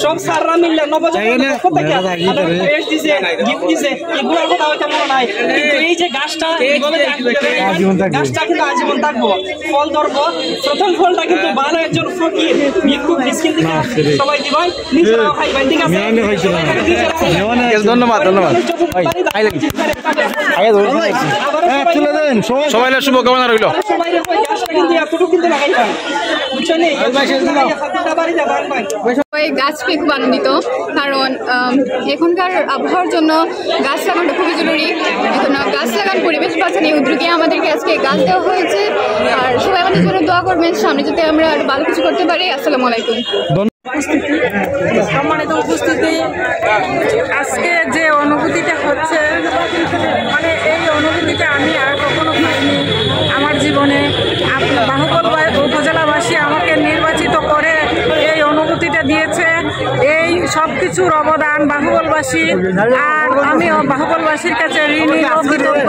সব সাররা মিললে নবজাগরণ দিছে গিফট দিছে এগুলোর কথা হয়তো মনে নাই, কিন্তু এই যে গাছটা গাছটা কিন্তু আজীবন থাকবো, ফল ধরবো। প্রথম ফলটা কিন্তু ভালো একজন ফকির ভিক্ষুক মিসকিন থেকে সবাই দিবাই, নিজেরাও খাইবাই। ঠিক আছে, ধন্যবাদ ধন্যবাদ। সবাই শুভকামনা রইল। গাছ পেয়ে খুব আনন্দিত, কারণ এখনকার আবহাওয়ার জন্য গাছ লাগানো খুবই জরুরি। এখন গাছ লাগান, পরিবেশ বাঁচানো উদ্যোগে আমাদেরকে আজকে গাছ দেওয়া হয়েছে। আর সবাই আমাদের জন্য দোয়া করবেন, সামনে যাতে আমরা আরো ভালো কিছু করতে পারি। আসসালামু আলাইকুম। সম্মানিত উপস্থিতি, আজকে যে অনুভূতিটা হচ্ছে, মানে এই অনুভূতিটা আমি আর কখনো পাইনি আমার জীবনে। বাহুবল উপজেলাবাসী আমাকে নির্বাচিত করে এই অনুভূতিটা দিয়েছে। এই সব কিছুর অবদান বাহুবলবাসী, আর আমি বাহুবলবাসীর কাছে ঋণী কৃতজ্ঞ।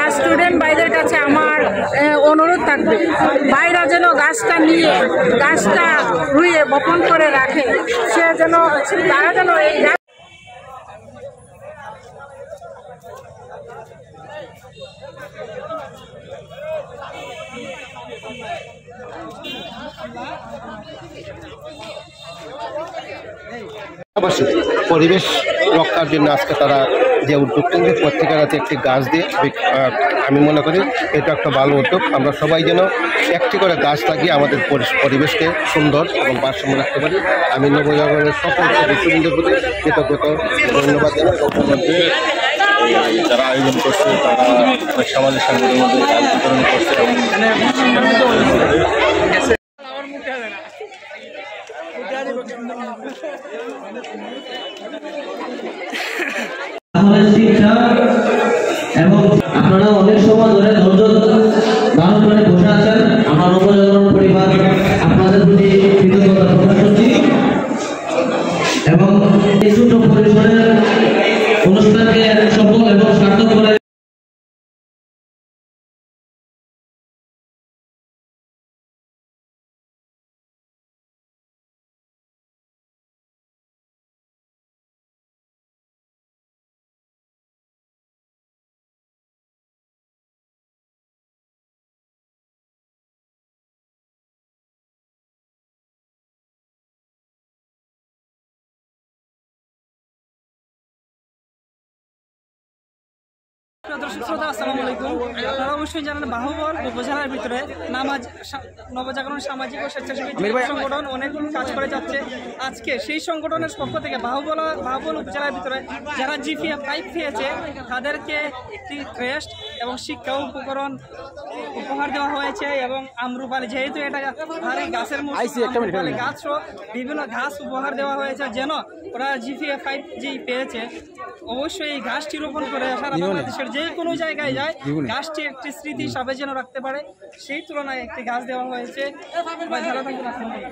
আর স্টুডেন্ট ভাইদের কাছে আমার অনুরোধ থাকবে, ভাইরা যেন গাছটা নিয়ে গাছটা রুইয়ে বপন করে রাখে, সে যেন তারা যেন এই পরিবেশ রক্ষার জন্য আজকে তারা যে উদ্যোগ নিয়েছে, প্রত্যেকের হাতে একটি গাছ দিয়ে, আমি মনে করি এটা একটা ভালো উদ্যোগ। আমরা সবাই যেন একটি করে গাছ লাগিয়ে আমাদের পরিবেশকে সুন্দর এবং ভারসাম্য রাখতে পারি। আমি নবজাগরণের সকল সদস্যবৃন্দের প্রতি কৃতজ্ঞতা ধন্যবাদ জানাই। যারা আয়োজন করছে তারা সামাজিক সংগঠনের মধ্যে গাছ বিতরণ করছে এবং এবং আপনারা অনেক সময় ধরে ধৈর্য ধারণ করে বসে আছেন। আমার নবজাগরণ পরিবার আপনাদের প্রতি কৃতজ্ঞতা প্রকাশ করছি এবং এই ছোট পরিসরের অনুষ্ঠানকে সফল এবং সার্থক করে দর্শক শ্রোতা, আসসালামু আলাইকুম। আপনারা অবশ্যই জানেন বাহুবল উপজেলার ভিতরে নবজাগরণ সামাজিক ও স্বেচ্ছাসেবী সংগঠন অনেক কাজ করে যাচ্ছে। আজকে সেই সংগঠনের পক্ষ থেকে বাহুবল উপজেলার ভিতরে যারা জিপিএ 5 পেয়েছে তাদেরকে একটি ক্রেস্ট এবং শিক্ষা উপকরণ উপহার দেওয়া হয়েছে এবং আমরুপালি, যেহেতু এটা ভারী গাছের গাছ বিভিন্ন গাছ উপহার দেওয়া হয়েছে, যেন ওরা জিপিএ 5 যে পেয়েছে অবশ্যই এই গাছটি রোপণ করে সারা বাংলাদেশের যে কোনো জায়গায় যায় গাছটি একটি স্মৃতি হিসাবে যেন রাখতে পারে, সেই তুলনায় একটি গাছ দেওয়া হয়েছে। ভালো থাকবেন।